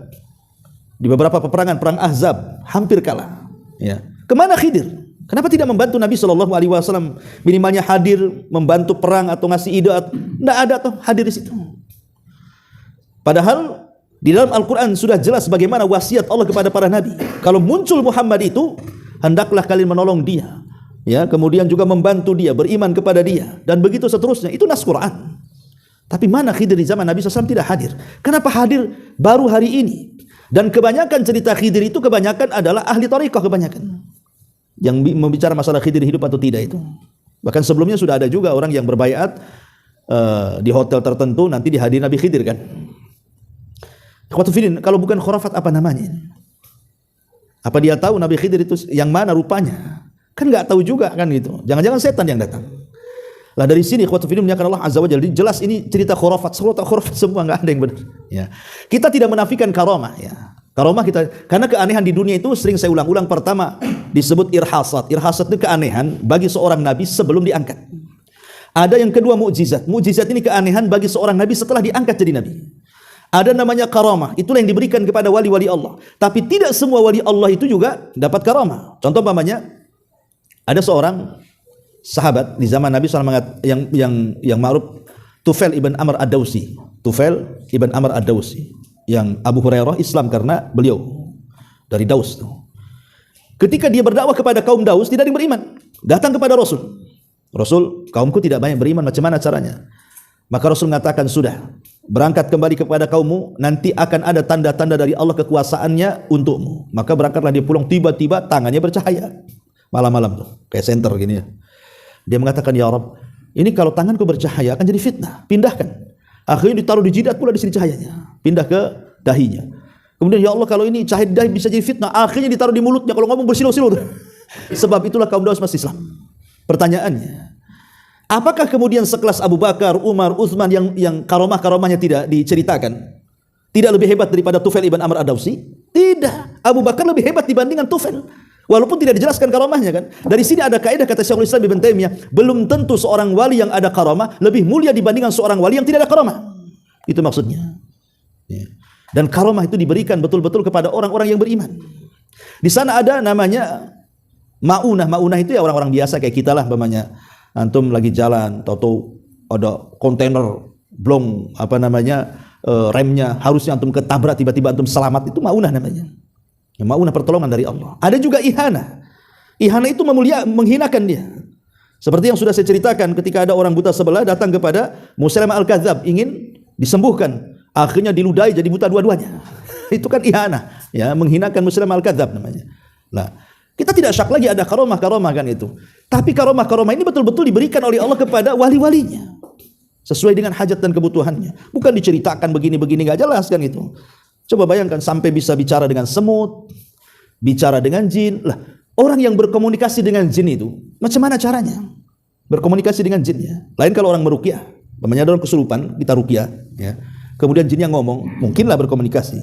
di beberapa peperangan, perang Ahzab, hampir kalah. Ya. Kemana Khidir? Kenapa tidak membantu Nabi Shallallahu Alaihi Wasallam, minimalnya hadir membantu perang atau ngasih ide? Tidak ada tuh hadir di situ. Padahal di dalam Al-Quran sudah jelas bagaimana wasiat Allah kepada para nabi. Kalau muncul Muhammad itu, hendaklah kalian menolong dia. Ya, kemudian juga membantu dia, beriman kepada dia, dan begitu seterusnya. Itu nas Quran. Tapi mana Khidir di zaman Nabi SAW tidak hadir? Kenapa hadir baru hari ini? Dan kebanyakan cerita Khidir itu kebanyakan adalah ahli thariqah kebanyakan. Yang membicara masalah Khidir hidup atau tidak itu. Bahkan sebelumnya sudah ada juga orang yang berbaiat di hotel tertentu, nanti dihadiri Nabi Khidir kan. Kalau bukan khurafat apa namanya? Apa dia tahu Nabi Khidir itu yang mana rupanya? Kan nggak tahu juga kan gitu. Jangan-jangan setan yang datang. Lah dari sini khawatufidin menyatakan Allah Azza wa Jalla, jelas ini cerita khurafat semua, nggak ada yang benar. Ya. Kita tidak menafikan karamah, ya. Karamah kita, karena keanehan di dunia itu sering saya ulang-ulang. Pertama disebut irhasat. Irhasat itu keanehan bagi seorang nabi sebelum diangkat. Ada yang kedua mukjizat. Mukjizat ini keanehan bagi seorang nabi setelah diangkat jadi nabi. Ada namanya karamah. Itulah yang diberikan kepada wali-wali Allah. Tapi tidak semua wali Allah itu juga dapat karamah. Contoh umpamanya, ada seorang sahabat di zaman Nabi SAW yang ma'ruf, Tufail ibn Amr ad-Dawsi. Tufail ibn Amr ad-Dawsi. Yang Abu Hurairah Islam karena beliau dari Daus. Ketika dia berdakwah kepada kaum Daus, tidak ada yang beriman. Datang kepada Rasul. Rasul, kaumku tidak banyak beriman, macam mana caranya? Maka Rasul mengatakan, sudah, berangkat kembali kepada kaummu, nanti akan ada tanda-tanda dari Allah kekuasaannya untukmu. Maka berangkatlah dia pulang, tiba-tiba tangannya bercahaya. Malam-malam tuh, kayak senter gini ya. Dia mengatakan, ya Rabb, ini kalau tanganku bercahaya akan jadi fitnah, pindahkan. Akhirnya ditaruh di jidat pula di sini cahayanya, pindah ke dahinya. Kemudian ya Allah, kalau ini cahaya di dahi bisa jadi fitnah. Akhirnya ditaruh di mulutnya, kalau ngomong bersilau-silau. Sebab itulah kaum Daus masih Islam. Pertanyaannya, apakah kemudian sekelas Abu Bakar, Umar, Utsman yang karomah-karomahnya tidak diceritakan, tidak lebih hebat daripada Tufail ibn Amr ad-Dausi? Tidak. Abu Bakar lebih hebat dibandingkan Tufail. Walaupun tidak dijelaskan karomahnya kan. Dari sini ada kaidah kata Syekhul Islam Ibn Taimiyah, belum tentu seorang wali yang ada karomah lebih mulia dibandingkan seorang wali yang tidak ada karomah. Itu maksudnya. Ya. Dan karomah itu diberikan betul-betul kepada orang-orang yang beriman. Di sana ada namanya maunah. Maunah itu ya orang-orang biasa kayak kita lah, umpamanya antum lagi jalan, tahu-tahu ada kontainer blong remnya, harusnya antum ketabrak, tiba-tiba antum selamat, itu maunah namanya. Ya, maunah pertolongan dari Allah. Ada juga ihana. Ihana itu menghinakan dia. Seperti yang sudah saya ceritakan, ketika ada orang buta sebelah datang kepada Musailamah al-Kadzdzab ingin disembuhkan, akhirnya diludahi jadi buta dua-duanya. Itu kan ihana, ya, menghinakan Musailamah al-Kadzdzab namanya. Nah, kita tidak syak lagi ada karomah-karomah kan itu. Tapi karomah-karomah ini betul-betul diberikan oleh Allah kepada wali-walinya sesuai dengan hajat dan kebutuhannya. Bukan diceritakan begini-begini, enggak jelas kan itu. Coba bayangkan sampai bisa bicara dengan semut, bicara dengan jin. Lah, orang yang berkomunikasi dengan jin itu macam mana caranya berkomunikasi dengan jinnya? Lain kalau orang meruqyah, namanya orang kesurupan, kita ruqyah, ya. Kemudian jinnya ngomong, mungkinlah berkomunikasi,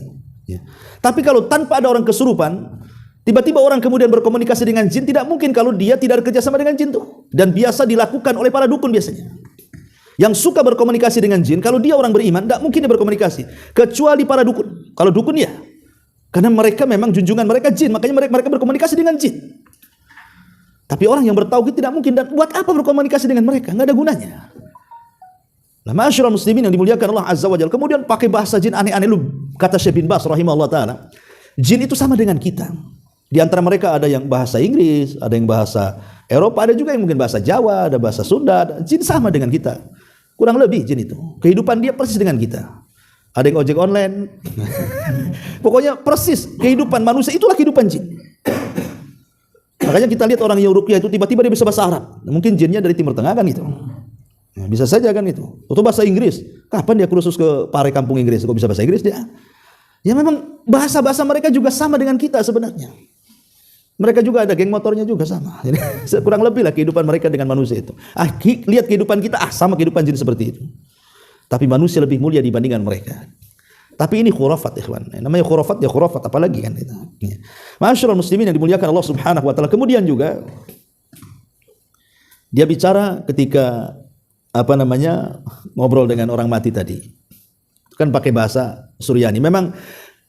ya. Tapi kalau tanpa ada orang kesurupan, tiba-tiba orang kemudian berkomunikasi dengan jin, tidak mungkin kalau dia tidak bekerja sama dengan jin tuh. Dan biasa dilakukan oleh para dukun biasanya. Yang suka berkomunikasi dengan jin, kalau dia orang beriman, tidak mungkin dia berkomunikasi. Kecuali para dukun. Kalau dukun ya, karena mereka memang junjungan mereka jin, makanya mereka berkomunikasi dengan jin. Tapi orang yang bertauhid tidak mungkin. Dan buat apa berkomunikasi dengan mereka? Nggak ada gunanya. Nah, ma'asyiral muslimin yang dimuliakan Allah Azza wa Jalla, kemudian pakai bahasa jin aneh-aneh. Lu kata Syekh bin Baz rahimahullah taala, jin itu sama dengan kita. Di antara mereka ada yang bahasa Inggris, ada yang bahasa Eropa, ada juga yang mungkin bahasa Jawa, ada bahasa Sunda. Jin sama dengan kita. Kurang lebih jin itu. Kehidupan dia persis dengan kita. Ada yang ojek online. Pokoknya persis kehidupan manusia itulah kehidupan jin. Makanya kita lihat orang yang ruqyah itu tiba-tiba dia bisa bahasa Arab. Mungkin jinnya dari Timur Tengah kan itu. Ya, bisa saja kan itu. Atau bahasa Inggris. Kapan dia kursus ke Pare kampung Inggris? Kok bisa bahasa Inggris dia? Ya memang bahasa-bahasa mereka juga sama dengan kita sebenarnya. Mereka juga ada geng motornya juga sama. Jadi kurang lebih lah kehidupan mereka dengan manusia itu. Lihat kehidupan kita, sama kehidupan jin seperti itu. Tapi manusia lebih mulia dibandingkan mereka. Tapi ini khurafat, ikhwan. Namanya khurafat ya khurafat, apalagi kan itu. Ma'asyiral muslimin yang dimuliakan Allah Subhanahu wa taala. Kemudian juga dia bicara ketika ngobrol dengan orang mati tadi. Itu kan pakai bahasa Suryani. Memang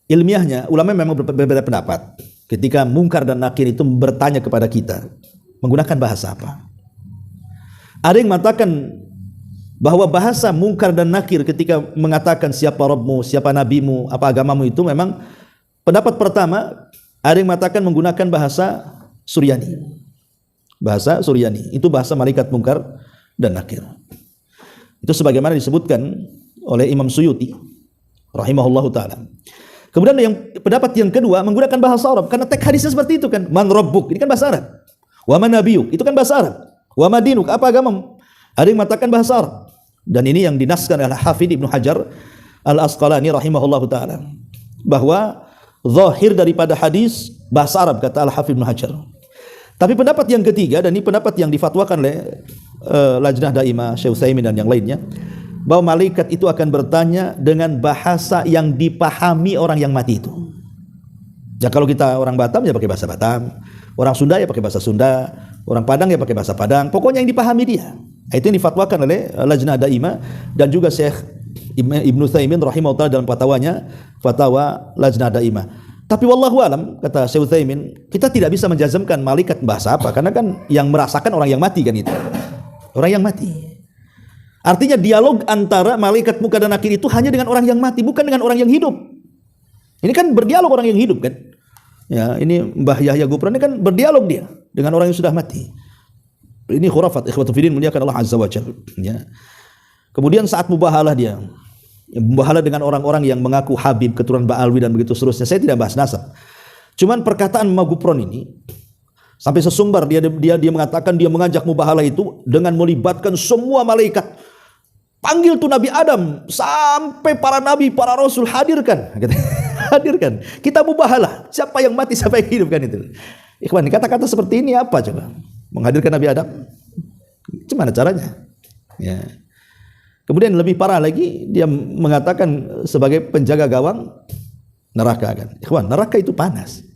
ilmiahnya ulama memang berbeda pendapat. Ketika Munkar dan Nakir itu bertanya kepada kita, menggunakan bahasa apa? Ada yang mengatakan bahwa bahasa Munkar dan Nakir ketika mengatakan siapa Rabbmu, siapa Nabimu, apa agamamu, itu memang pendapat pertama. Ada yang mengatakan menggunakan bahasa Suryani. Bahasa Suryani itu bahasa malaikat Munkar dan Nakir. Itu sebagaimana disebutkan oleh Imam Suyuti rahimahullahu taala. Kemudian yang pendapat yang kedua menggunakan bahasa Arab, karena teks hadisnya seperti itu kan. Man rabbuk, ini kan bahasa Arab. Wa man nabiyuk, itu kan bahasa Arab. Wa madinuk, apa agamamu? Ada yang mengatakan bahasa Arab. Dan ini yang dinaskan oleh Hafidz Ibnu Hajar Al-Asqalani rahimahullahu taala, bahwa zahir daripada hadis bahasa Arab, kata Al-Hafidz Ibnu Hajar. Tapi pendapat yang ketiga, dan ini pendapat yang difatwakan oleh Lajnah Daimah, Syekh Utsaimin dan yang lainnya, bahwa malaikat itu akan bertanya dengan bahasa yang dipahami orang yang mati itu. Ya kalau kita orang Batam ya pakai bahasa Batam, orang Sunda ya pakai bahasa Sunda, orang Padang ya pakai bahasa Padang, pokoknya yang dipahami dia. Itu yang difatwakan oleh Lajnah Daimah dan juga Syekh Ibnu Utsaimin rahimahullah dalam fatwanya, fatwa Lajnah Daimah. Tapi wallahu alam, kata Syekh Utsaimin, kita tidak bisa menjazmkan malaikat bahasa apa, karena kan yang merasakan orang yang mati kan itu. Orang yang mati. Artinya dialog antara malaikat Munkar dan Nakir itu hanya dengan orang yang mati, bukan dengan orang yang hidup. Ini kan berdialog orang yang hidup kan. Ya, ini Mbah Yahya Gupran ini kan berdialog dia dengan orang yang sudah mati. Ini khurafat, ikhwatu fiddin muliakan Allah Azza wa Jalla. Ya. Kemudian saat mubahalah dia, mubahalah dengan orang-orang yang mengaku Habib, keturunan Ba'alwi dan begitu seterusnya. Saya tidak bahas nasab. Cuman perkataan Mbah Gupron ini sampai sesumbar dia mengatakan dia mengajak mubahalah itu dengan melibatkan semua malaikat. panggil tuh Nabi Adam sampai para nabi, para rasul hadirkan. Hadirkan. Kita mubahalah. Siapa yang mati, siapa yang hidup kan itu. Ikhwan, kata-kata seperti ini apa coba? Menghadirkan Nabi Adam? Gimana caranya? Ya. Kemudian lebih parah lagi, dia mengatakan sebagai penjaga gawang neraka kan. Ikhwan, neraka itu panas.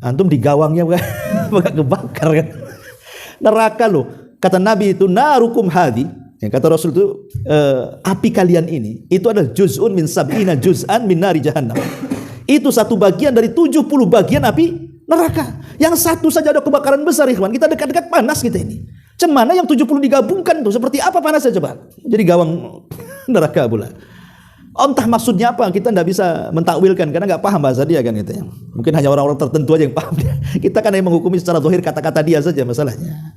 Antum di gawangnya bukan kebakar kan. Neraka loh. Kata Nabi itu narukum hadi. Yang kata Rasul itu api kalian ini itu adalah juz'un min sab'ina juz'an min nari jahannam. Itu satu bagian dari 70 bagian api neraka. Yang satu saja ada kebakaran besar, ikhwan. Kita dekat-dekat panas kita ini. Cemana yang 70 digabungkan tuh seperti apa panasnya coba? Jadi gawang neraka pula. Entah maksudnya apa, kita tidak bisa mentakwilkan karena nggak paham bahasa dia kan gitu ya. Mungkin hanya orang-orang tertentu aja yang paham dia. Kita kan yang menghukumi secara zahir kata-kata dia saja masalahnya.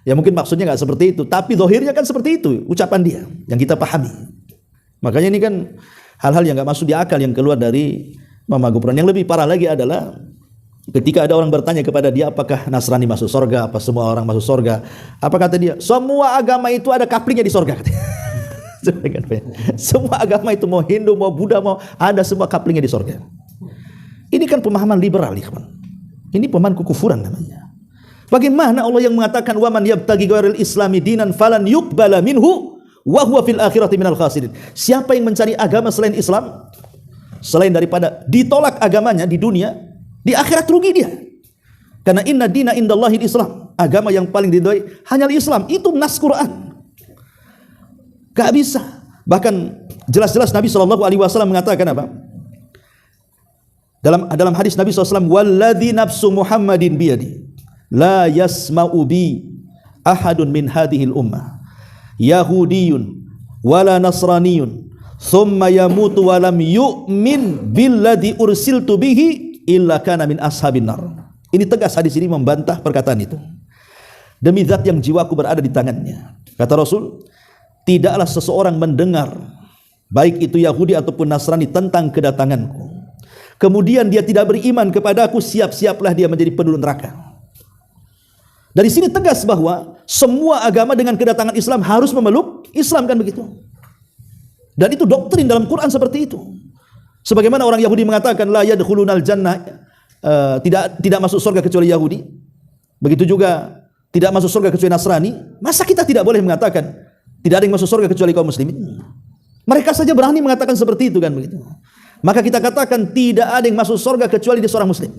Ya mungkin maksudnya nggak seperti itu, tapi zahirnya kan seperti itu ucapan dia yang kita pahami. Makanya ini kan hal-hal yang nggak masuk di akal yang keluar dari Mama Gufron. Yang lebih parah lagi adalah ketika ada orang bertanya kepada dia apakah Nasrani masuk surga, apa semua orang masuk surga, apa kata dia? Semua agama itu ada kaplingnya di surga. Semua agama itu mau Hindu, mau Buddha, mau ada semua kaplingnya di surga. Ini kan pemahaman liberal, ikhwan. Ini pemahaman kekufuran namanya. Bagaimana Allah yang mengatakan wa man yabtaghi ghairil islami dinan falan yuqbala minhu wa huwa fil akhirati minal khasirin. Siapa yang mencari agama selain Islam, selain daripada ditolak agamanya di dunia, di akhirat rugi dia. Karena inna dina indallahil Islam. Agama yang paling diridhoi hanyalah Islam. Itu nas Quran. Gak bisa. Bahkan jelas-jelas Nabi SAW mengatakan apa? Dalam hadis Nabi SAW, walladzi nafsu Muhammadin biyadi la yasma'u bi ahadun min hadhil ummah yahudiyun wala nasraniyun thumma yamutu wa lam yu'min billadzi ursiltu bihi illa kana min ashabin nar. Ini tegas hadis ini membantah perkataan itu. Demi zat yang jiwaku berada di tangannya, kata Rasul, tidaklah seseorang mendengar baik itu Yahudi ataupun Nasrani tentang kedatanganku kemudian dia tidak beriman kepadaku, siap-siaplah dia menjadi penduduk neraka. Dari sini tegas bahwa semua agama dengan kedatangan Islam harus memeluk Islam, kan begitu. Dan itu doktrin dalam Quran seperti itu. Sebagaimana orang Yahudi mengatakan la yadkhulunal jannah, tidak masuk surga kecuali Yahudi. Begitu juga tidak masuk surga kecuali Nasrani. Masa kita tidak boleh mengatakan tidak ada yang masuk surga kecuali kaum muslimin? Mereka saja berani mengatakan seperti itu, kan begitu. Maka kita katakan tidak ada yang masuk surga kecuali dia seorang muslim.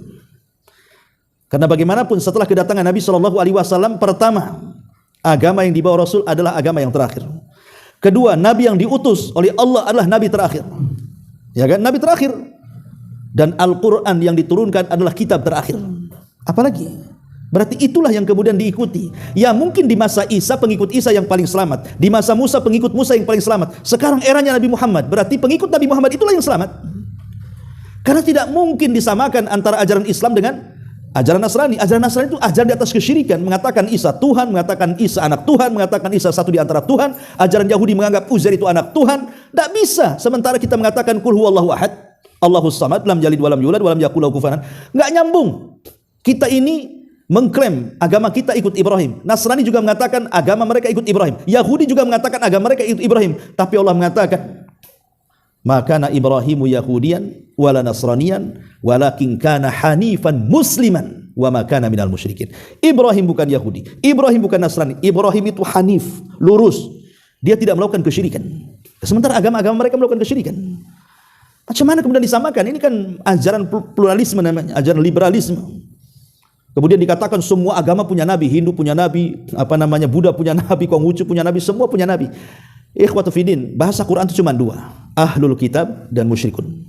Karena bagaimanapun setelah kedatangan Nabi SAW, pertama, agama yang dibawa Rasul adalah agama yang terakhir. Kedua, Nabi yang diutus oleh Allah adalah Nabi terakhir. Ya kan? Nabi terakhir. Dan Al-Quran yang diturunkan adalah kitab terakhir. Apalagi? Berarti itulah yang kemudian diikuti. Ya mungkin di masa Isa pengikut Isa yang paling selamat. Di masa Musa pengikut Musa yang paling selamat. Sekarang eranya Nabi Muhammad. Berarti pengikut Nabi Muhammad itulah yang selamat. Karena tidak mungkin disamakan antara ajaran Islam dengan ajaran Nasrani. Ajaran Nasrani itu ajaran di atas kesyirikan, mengatakan Isa Tuhan, mengatakan Isa anak Tuhan, mengatakan Isa satu di antara Tuhan. Ajaran Yahudi menganggap Uzair itu anak Tuhan. Tak bisa. Sementara kita mengatakan Qul huwallahu ahad, Allahus samad, lam yalid walam yulad walam yakul lahu kufuwan ahad. Enggak nyambung. Kita ini mengklaim agama kita ikut Ibrahim. Nasrani juga mengatakan agama mereka ikut Ibrahim. Yahudi juga mengatakan agama mereka ikut Ibrahim. Tapi Allah mengatakan makana Ibrahimu Yahudian wala Nasranian walakin kana hanifan musliman wa ma kana minal musyrikin. Ibrahim bukan Yahudi, Ibrahim bukan Nasrani. Ibrahim itu hanif, lurus. Dia tidak melakukan kesyirikan. Sementara agama-agama mereka melakukan kesyirikan. Macam mana kemudian disamakan? Ini kan ajaran pluralisme namanya, ajaran liberalisme. Kemudian dikatakan semua agama punya nabi, Hindu punya nabi, Buddha punya nabi, Konghucu punya nabi, semua punya nabi. Ikhwatu fiddin, bahasa Quran itu cuma dua, ahlul kitab dan musyrikun.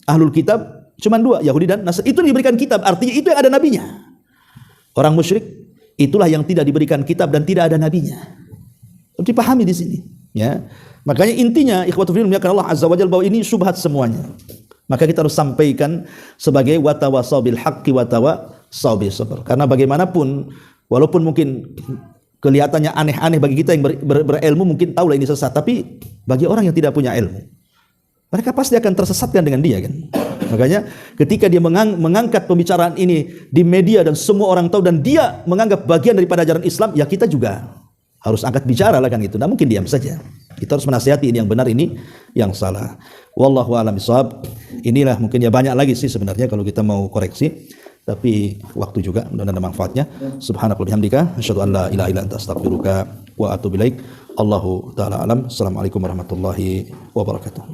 Ahlul kitab cuma dua, Yahudi dan Nasrani. Itu diberikan kitab, artinya itu yang ada nabinya. Orang musyrik itulah yang tidak diberikan kitab dan tidak ada nabinya. Harus dipahami di sini, ya. Makanya intinya ikhwatu fiddin muliakan Allah azza wajalla bahwa ini syubhat semuanya. Maka kita harus sampaikan sebagai watawasau bil haqqi watawasau bis sabr. Karena bagaimanapun walaupun mungkin kelihatannya aneh-aneh bagi kita yang berilmu, mungkin tahulah ini sesat, tapi bagi orang yang tidak punya ilmu, mereka pasti akan tersesatkan dengan dia, kan. Makanya ketika dia mengangkat pembicaraan ini di media dan semua orang tahu dan dia menganggap bagian daripada ajaran Islam, ya kita juga harus angkat bicara lah kan gitu. Nah mungkin diam saja. Kita harus menasihati ini yang benar, ini yang salah. Wallahu a'lam bishawab. Inilah mungkin ya banyak lagi sih sebenarnya kalau kita mau koreksi. Tapi waktu juga dan ada manfaatnya. Subhanakallahumma bihamdika asyhadu an la ilaha illa anta astaghfiruka wa atubu ilaik. Allahu taala alam. Assalamualaikum warahmatullahi wabarakatuh.